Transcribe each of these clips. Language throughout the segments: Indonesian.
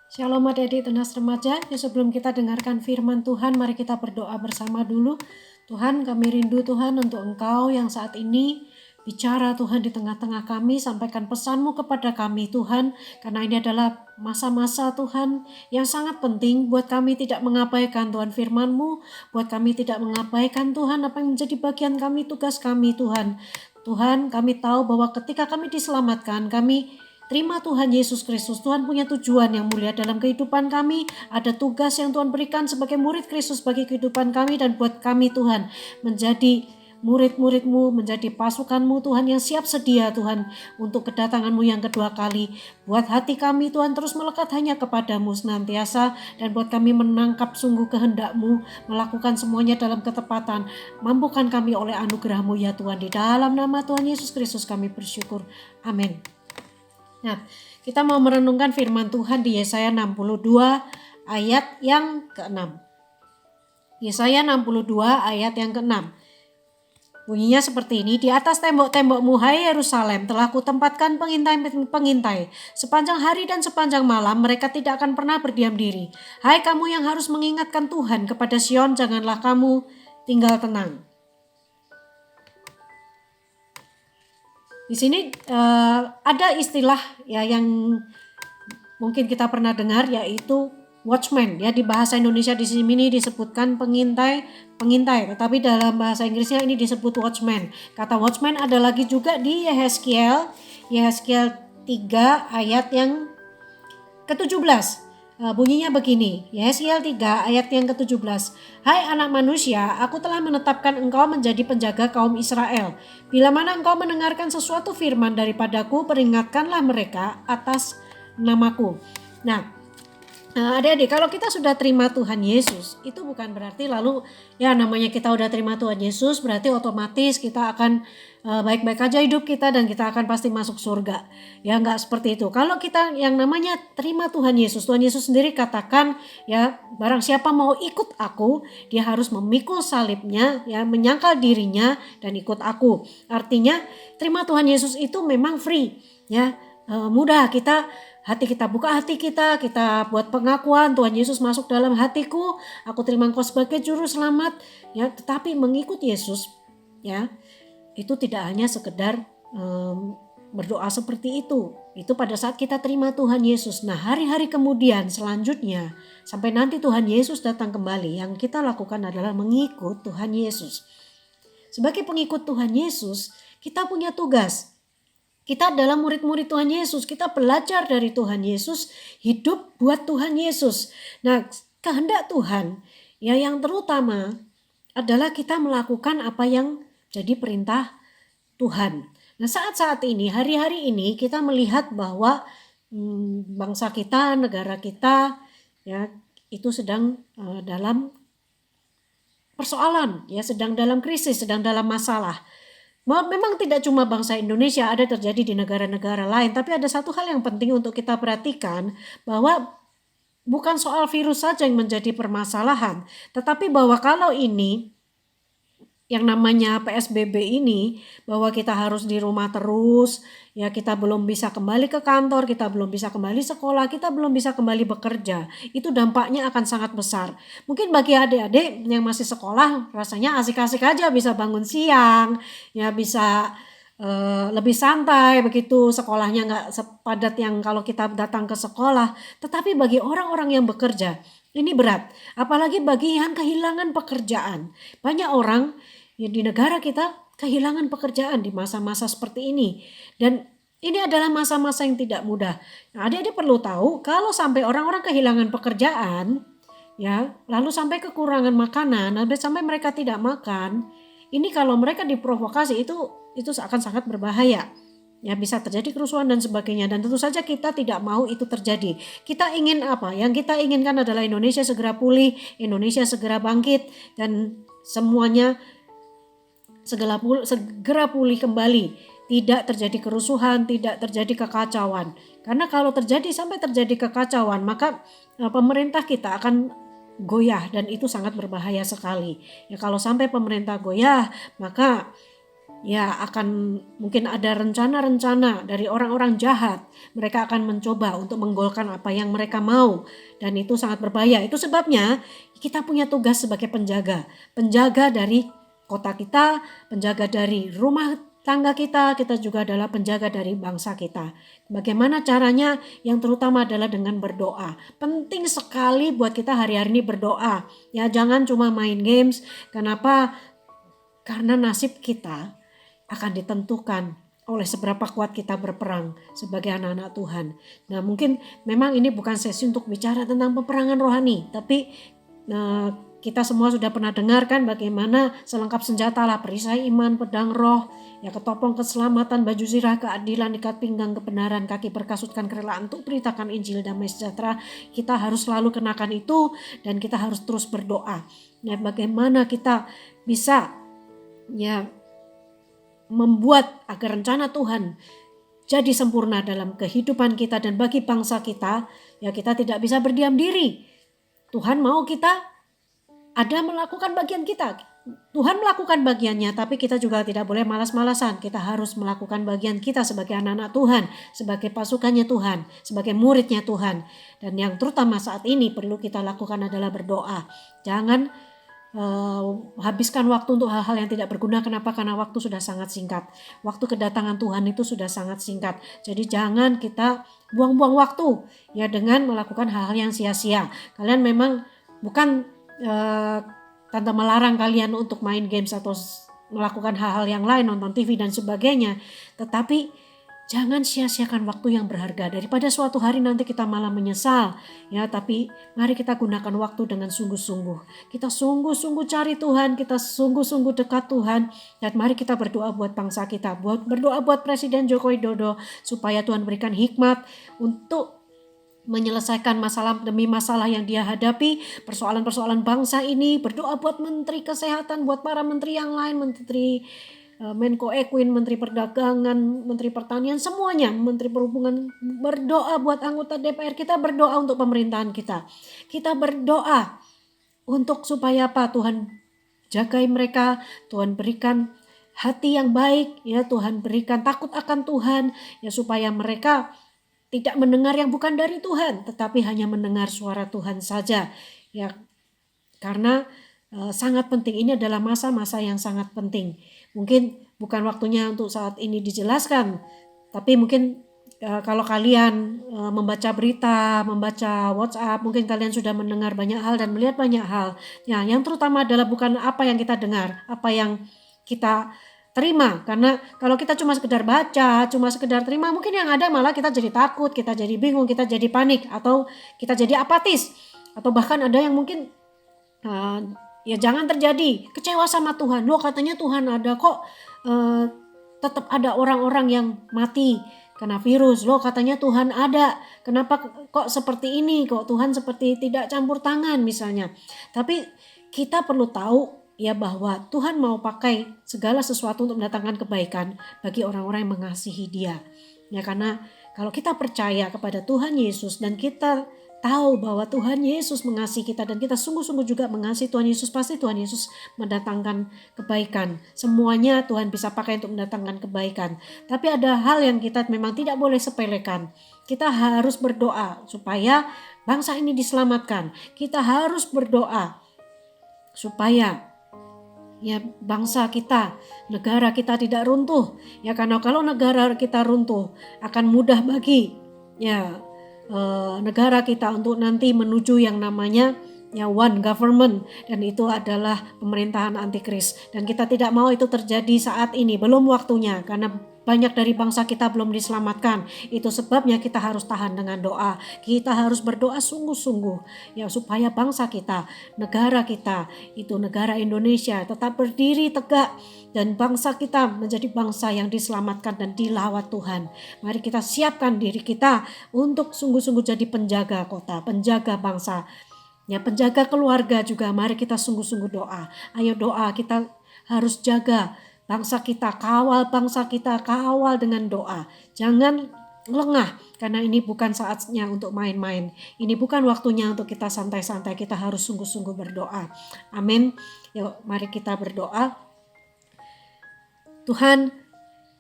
Shalom adik-adik Tunas Remaja. Sebelum kita dengarkan firman Tuhan, mari kita berdoa bersama dulu. Tuhan, kami rindu Tuhan untuk Engkau yang saat ini bicara Tuhan di tengah-tengah kami. Sampaikan pesan-Mu kepada kami Tuhan, karena ini adalah masa-masa Tuhan yang sangat penting buat kami tidak mengabaikan Tuhan firman-Mu, buat kami tidak mengabaikan Tuhan apa yang menjadi bagian kami, tugas kami Tuhan. Tuhan, kami tahu bahwa ketika kami diselamatkan, kami terima Tuhan Yesus Kristus. Tuhan punya tujuan yang mulia dalam kehidupan kami. Ada tugas yang Tuhan berikan sebagai murid Kristus bagi kehidupan kami dan buat kami Tuhan. Menjadi murid-murid-Mu, menjadi pasukan-Mu Tuhan yang siap sedia Tuhan untuk kedatangan-Mu yang kedua kali. Buat hati kami Tuhan terus melekat hanya kepada-Mu senantiasa, dan buat kami menangkap sungguh kehendak-Mu, melakukan semuanya dalam ketepatan. Mampukan kami oleh anugerah-Mu ya Tuhan. Di dalam nama Tuhan Yesus Kristus kami bersyukur. Amin. Nah, kita mau merenungkan firman Tuhan di Yesaya 62 ayat yang ke-6. Yesaya 62 ayat yang ke-6. Bunyinya seperti ini, di atas tembok-tembokmu hai Yerusalem telah kutempatkan pengintai-pengintai. Sepanjang hari dan sepanjang malam mereka tidak akan pernah berdiam diri. Hai kamu yang harus mengingatkan Tuhan, kepada Sion janganlah kamu tinggal tenang. Di sini ada istilah ya yang mungkin kita pernah dengar, yaitu watchman. Ya, di bahasa Indonesia di sini disebutkan pengintai, tetapi dalam bahasa Inggrisnya ini disebut watchman. Kata watchman ada lagi juga di Yehezkiel 3 ayat yang ke-17. Bunyinya begini, Yehezkiel 3 ayat yang ke-17. Hai anak manusia, aku telah menetapkan engkau menjadi penjaga kaum Israel. Bila mana engkau mendengarkan sesuatu firman daripadaku, peringatkanlah mereka atas namaku. Nah, adik-adik, kalau kita sudah terima Tuhan Yesus, itu bukan berarti lalu ya namanya kita udah terima Tuhan Yesus berarti otomatis kita akan baik-baik aja hidup kita dan kita akan pasti masuk surga. Ya enggak seperti itu. Kalau kita yang namanya terima Tuhan Yesus sendiri katakan ya, barang siapa mau ikut aku, dia harus memikul salibnya, ya menyangkal dirinya dan ikut aku. Artinya terima Tuhan Yesus itu memang free, ya mudah. Hati kita buka, kita buat pengakuan, Tuhan Yesus masuk dalam hatiku, aku terima Engkau sebagai juru selamat, ya. Tetapi mengikut Yesus, ya, itu tidak hanya sekedar berdoa seperti itu pada saat kita terima Tuhan Yesus. Nah, hari-hari kemudian selanjutnya sampai nanti Tuhan Yesus datang kembali, yang kita lakukan adalah mengikut Tuhan Yesus. Sebagai pengikut Tuhan Yesus, kita punya tugas. Kita adalah murid-murid Tuhan Yesus. Kita belajar dari Tuhan Yesus, hidup buat Tuhan Yesus. Nah, kehendak Tuhan ya yang terutama adalah kita melakukan apa yang jadi perintah Tuhan. Nah, saat-saat ini, hari-hari ini kita melihat bahwa bangsa kita, negara kita ya itu sedang dalam persoalan, ya sedang dalam krisis, sedang dalam masalah. Memang tidak cuma bangsa Indonesia, ada terjadi di negara-negara lain, tapi ada satu hal yang penting untuk kita perhatikan, bahwa bukan soal virus saja yang menjadi permasalahan, tetapi bahwa kalau ini yang namanya PSBB ini, bahwa kita harus di rumah terus, ya kita belum bisa kembali ke kantor, kita belum bisa kembali sekolah, kita belum bisa kembali bekerja, itu dampaknya akan sangat besar. Mungkin bagi adik-adik yang masih sekolah rasanya asik-asik aja, bisa bangun siang, ya bisa lebih santai begitu, sekolahnya nggak sepadat yang kalau kita datang ke sekolah. Tetapi bagi orang-orang yang bekerja, ini berat, apalagi bagi yang kehilangan pekerjaan. Banyak orang ya di negara kita kehilangan pekerjaan di masa-masa seperti ini, dan ini adalah masa-masa yang tidak mudah. Nah, adik-adik perlu tahu, kalau sampai orang-orang kehilangan pekerjaan, ya lalu sampai kekurangan makanan, sampai mereka tidak makan, ini kalau mereka diprovokasi itu akan sangat berbahaya. Ya bisa terjadi kerusuhan dan sebagainya, dan tentu saja kita tidak mau itu terjadi. Kita ingin apa? Yang kita inginkan adalah Indonesia segera pulih, Indonesia segera bangkit, dan semuanya segera pulih kembali. Tidak terjadi kerusuhan, tidak terjadi kekacauan. Karena kalau sampai terjadi kekacauan, maka pemerintah kita akan goyah, dan itu sangat berbahaya sekali. Ya kalau sampai pemerintah goyah, maka ya akan mungkin ada rencana-rencana dari orang-orang jahat. Mereka akan mencoba untuk menggolkan apa yang mereka mau, dan itu sangat berbahaya. Itu sebabnya kita punya tugas sebagai penjaga dari kota kita, penjaga dari rumah tangga kita juga adalah penjaga dari bangsa kita. Bagaimana caranya? Yang terutama adalah dengan berdoa. Penting sekali buat kita hari-hari ini berdoa. Ya, jangan cuma main games. Kenapa? Karena nasib kita akan ditentukan oleh seberapa kuat kita berperang sebagai anak-anak Tuhan. Nah, mungkin memang ini bukan sesi untuk bicara tentang peperangan rohani, tapi kita semua sudah pernah dengarkan bagaimana selengkap senjata lah, perisai iman, pedang roh, ya ketopong keselamatan, baju zirah keadilan, ikat pinggang kebenaran, kaki berkasutkan kerelaan untuk beritakan Injil damai sejahtera. Kita harus selalu kenakan itu, dan kita harus terus berdoa. Ya, bagaimana kita bisa ya membuat agar rencana Tuhan jadi sempurna dalam kehidupan kita dan bagi bangsa kita. Ya, kita tidak bisa berdiam diri. Tuhan mau kita ada melakukan bagian kita. Tuhan melakukan bagiannya, tapi kita juga tidak boleh malas-malasan. Kita harus melakukan bagian kita sebagai anak-anak Tuhan, sebagai pasukannya Tuhan, sebagai muridnya Tuhan. Dan yang terutama saat ini perlu kita lakukan adalah berdoa. Jangan habiskan waktu untuk hal-hal yang tidak berguna. Kenapa? Karena waktu sudah sangat singkat. Waktu kedatangan Tuhan itu sudah sangat singkat. Jadi jangan kita buang-buang waktu ya dengan melakukan hal-hal yang sia-sia. Kalian memang bukan tante melarang kalian untuk main games atau melakukan hal-hal yang lain, nonton TV dan sebagainya. Tetapi jangan sia-siakan waktu yang berharga. Daripada suatu hari nanti kita malah menyesal. Ya, tapi mari kita gunakan waktu dengan sungguh-sungguh. Kita sungguh-sungguh cari Tuhan, kita sungguh-sungguh dekat Tuhan. Dan mari kita berdoa buat bangsa kita, berdoa buat Presiden Joko Widodo supaya Tuhan berikan hikmat untuk menyelesaikan masalah demi masalah yang dia hadapi, persoalan-persoalan bangsa ini. Berdoa buat Menteri Kesehatan, buat para menteri yang lain, Menteri Menko Equin, Menteri Perdagangan, Menteri Pertanian, semuanya, Menteri Perhubungan. Berdoa buat anggota DPR, kita berdoa untuk pemerintahan kita. Kita berdoa untuk supaya apa? Tuhan jagai mereka, Tuhan berikan hati yang baik, ya Tuhan berikan takut akan Tuhan, ya supaya mereka tidak mendengar yang bukan dari Tuhan, tetapi hanya mendengar suara Tuhan saja. Ya, karena sangat penting, ini adalah masa-masa yang sangat penting. Mungkin bukan waktunya untuk saat ini dijelaskan, tapi mungkin kalau kalian membaca berita, membaca WhatsApp, mungkin kalian sudah mendengar banyak hal dan melihat banyak hal. Ya, yang terutama adalah bukan apa yang kita dengar, apa yang kita terima. Karena kalau kita cuma sekedar baca, cuma sekedar terima, mungkin yang ada malah kita jadi takut, kita jadi bingung, kita jadi panik, atau kita jadi apatis. Atau bahkan ada yang mungkin ya jangan terjadi, kecewa sama Tuhan. Loh, katanya Tuhan ada kok, tetap ada orang-orang yang mati kena virus. Loh, katanya Tuhan ada, kenapa kok seperti ini, kok Tuhan seperti tidak campur tangan misalnya. Tapi kita perlu tahu ya bahwa Tuhan mau pakai segala sesuatu untuk mendatangkan kebaikan bagi orang-orang yang mengasihi Dia. Ya, karena kalau kita percaya kepada Tuhan Yesus dan kita tahu bahwa Tuhan Yesus mengasihi kita dan kita sungguh-sungguh juga mengasihi Tuhan Yesus, pasti Tuhan Yesus mendatangkan kebaikan. Semuanya Tuhan bisa pakai untuk mendatangkan kebaikan. Tapi ada hal yang kita memang tidak boleh sepelekan. Kita harus berdoa supaya bangsa ini diselamatkan. Kita harus berdoa supaya ya bangsa kita, negara kita tidak runtuh. Ya, karena kalau negara kita runtuh akan mudah bagi ya negara kita untuk nanti menuju yang namanya ya one government, dan itu adalah pemerintahan antikris. Dan kita tidak mau itu terjadi saat ini, belum waktunya, karena banyak dari bangsa kita belum diselamatkan. Itu sebabnya kita harus tahan dengan doa. Kita harus berdoa sungguh-sungguh ya supaya bangsa kita, negara kita, itu negara Indonesia tetap berdiri tegak dan bangsa kita menjadi bangsa yang diselamatkan dan dilawat Tuhan. Mari kita siapkan diri kita untuk sungguh-sungguh jadi penjaga kota, penjaga bangsa, ya penjaga keluarga juga. Mari kita sungguh-sungguh doa. Ayo doa, kita harus jaga bangsa kita, kawal bangsa kita, kawal dengan doa. Jangan lengah, karena ini bukan saatnya untuk main-main. Ini bukan waktunya untuk kita santai-santai, kita harus sungguh-sungguh berdoa. Amin. Yuk, mari kita berdoa. Tuhan,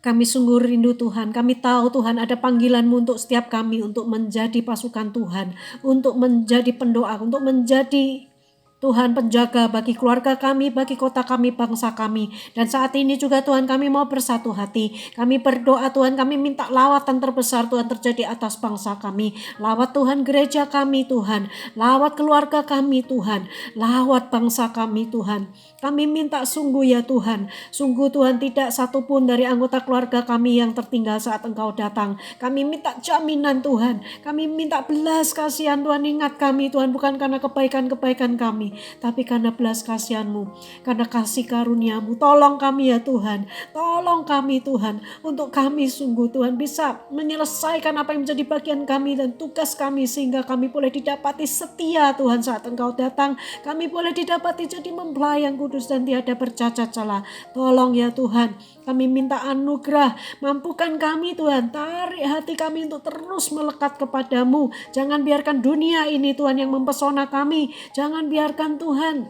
kami sungguh rindu Tuhan. Kami tahu Tuhan ada panggilan-Mu untuk setiap kami untuk menjadi pasukan Tuhan, untuk menjadi pendoa, untuk menjadi Tuhan penjaga bagi keluarga kami, bagi kota kami, bangsa kami. Dan saat ini juga Tuhan kami mau bersatu hati. Kami berdoa Tuhan, kami minta lawatan terbesar Tuhan terjadi atas bangsa kami. Lawat Tuhan gereja kami Tuhan. Lawat keluarga kami Tuhan. Lawat bangsa kami Tuhan. Kami minta sungguh ya Tuhan. Sungguh Tuhan tidak satupun dari anggota keluarga kami yang tertinggal saat Engkau datang. Kami minta jaminan Tuhan. Kami minta belas kasihan Tuhan, ingat kami Tuhan, bukan karena kebaikan-kebaikan kami, tapi karena belas kasihan-Mu, karena kasih karunia-Mu. Tolong kami ya Tuhan, tolong kami Tuhan, untuk kami sungguh Tuhan bisa menyelesaikan apa yang menjadi bagian kami dan tugas kami, sehingga kami boleh didapati setia Tuhan saat Engkau datang. Kami boleh didapati jadi mempelai yang kudus dan tiada bercacat celah. Tolong ya Tuhan, kami minta anugerah, mampukan kami Tuhan, tarik hati kami untuk terus melekat kepadamu. Jangan biarkan dunia ini Tuhan yang mempesona kami. Jangan biarkan Tuhan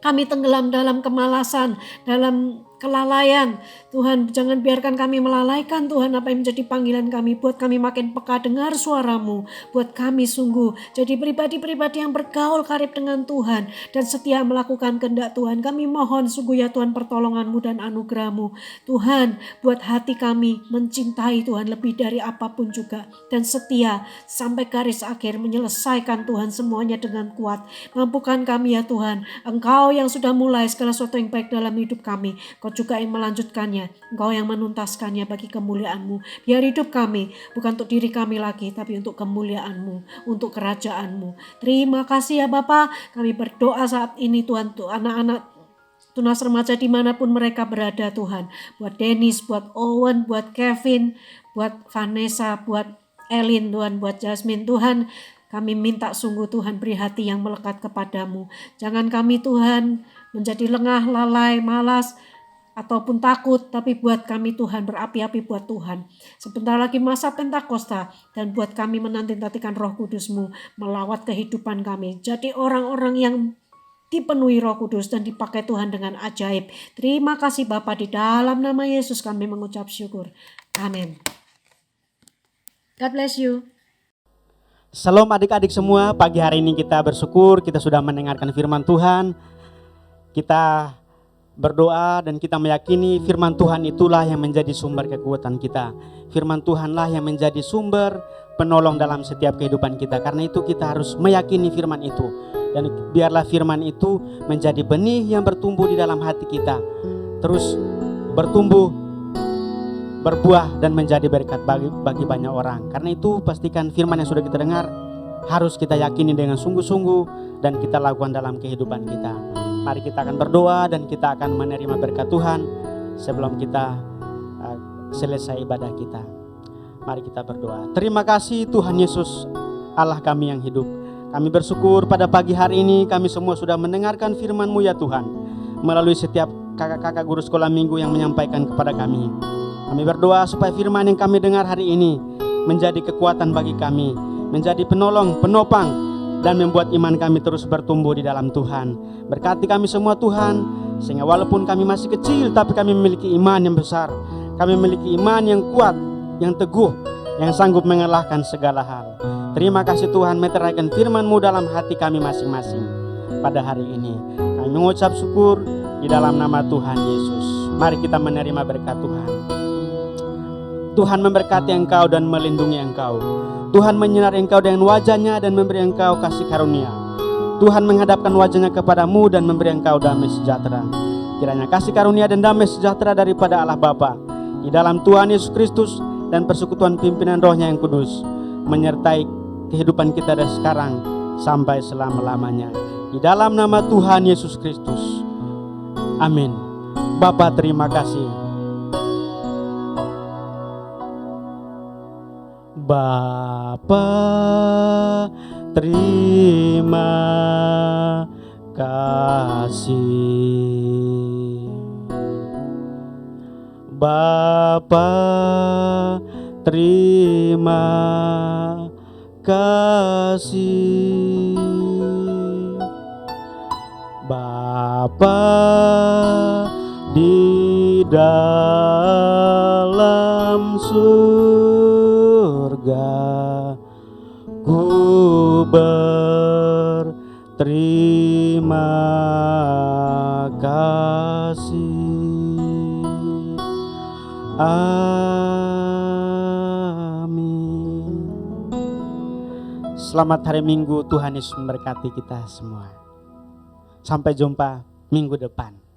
kami tenggelam dalam kemalasan, dalam kelalaian. Tuhan, jangan biarkan kami melalaikan Tuhan apa yang menjadi panggilan kami. Buat kami makin peka dengar suara-Mu. Buat kami sungguh jadi pribadi-pribadi yang bergaul karib dengan Tuhan dan setia melakukan kehendak Tuhan. Kami mohon sungguh ya Tuhan pertolongan-Mu dan anugerah-Mu. Tuhan, buat hati kami mencintai Tuhan lebih dari apapun juga, dan setia sampai garis akhir menyelesaikan Tuhan semuanya dengan kuat. Mampukan kami ya Tuhan, Engkau yang sudah mulai segala sesuatu yang baik dalam hidup kami, Kau juga yang melanjutkannya, Engkau yang menuntaskannya bagi kemuliaan-Mu. Biar hidup kami bukan untuk diri kami lagi, tapi untuk kemuliaan-Mu, untuk kerajaan-Mu. Terima kasih ya Bapa. Kami berdoa saat ini Tuhan untuk anak-anak tunas remaja dimanapun mereka berada Tuhan. Buat Dennis, buat Owen, buat Kevin, buat Vanessa, buat Elin Tuhan, buat Jasmine Tuhan. Kami minta sungguh Tuhan beri hati yang melekat kepadamu. Jangan kami Tuhan menjadi lengah, lalai, malas, ataupun takut, tapi buat kami Tuhan berapi-api buat Tuhan. Sebentar lagi masa Pentakosta, dan buat kami menanti-nantikan Roh Kudus-Mu melawat kehidupan kami. Jadi orang-orang yang dipenuhi Roh Kudus dan dipakai Tuhan dengan ajaib. Terima kasih Bapa, di dalam nama Yesus kami mengucap syukur. Amin. God bless you. Shalom adik-adik semua, pagi hari ini kita bersyukur kita sudah mendengarkan firman Tuhan. Kita berdoa dan kita meyakini firman Tuhan itulah yang menjadi sumber kekuatan kita. Firman Tuhanlah yang menjadi sumber penolong dalam setiap kehidupan kita. Karena itu kita harus meyakini firman itu. Dan biarlah firman itu menjadi benih yang bertumbuh di dalam hati kita. Terus bertumbuh, berbuah dan menjadi berkat bagi banyak orang. Karena itu pastikan firman yang sudah kita dengar harus kita yakini dengan sungguh-sungguh dan kita lakukan dalam kehidupan kita. Mari kita akan berdoa dan kita akan menerima berkat Tuhan sebelum kita selesai ibadah kita. Mari kita berdoa. Terima kasih Tuhan Yesus, Allah kami yang hidup. Kami bersyukur pada pagi hari ini kami semua sudah mendengarkan firman-Mu ya Tuhan, melalui setiap kakak-kakak guru sekolah minggu yang menyampaikan kepada kami. Kami berdoa supaya firman yang kami dengar hari ini menjadi kekuatan bagi kami, menjadi penolong, penopang, dan membuat iman kami terus bertumbuh di dalam Tuhan. Berkati kami semua Tuhan, sehingga walaupun kami masih kecil, tapi kami memiliki iman yang besar. Kami memiliki iman yang kuat, yang teguh, yang sanggup mengalahkan segala hal. Terima kasih Tuhan, meteraikan firman-Mu dalam hati kami masing-masing pada hari ini. Kami mengucap syukur di dalam nama Tuhan Yesus. Mari kita menerima berkat Tuhan. Tuhan memberkati engkau dan melindungi engkau. Tuhan menyinari engkau dengan wajah-Nya dan memberi engkau kasih karunia. Tuhan menghadapkan wajah-Nya kepadamu dan memberi engkau damai sejahtera. Kiranya kasih karunia dan damai sejahtera daripada Allah Bapa, di dalam Tuhan Yesus Kristus dan persekutuan pimpinan Roh-Nya yang kudus menyertai kehidupan kita dari sekarang sampai selama-lamanya. Di dalam nama Tuhan Yesus Kristus. Amin. Bapa, terima kasih. Bapa, terima kasih. Bapa, terima kasih. Bapa, di dalam surga, ku berterima kasih. Amin. Selamat hari Minggu, Tuhan Yesus memberkati kita semua. Sampai jumpa minggu depan.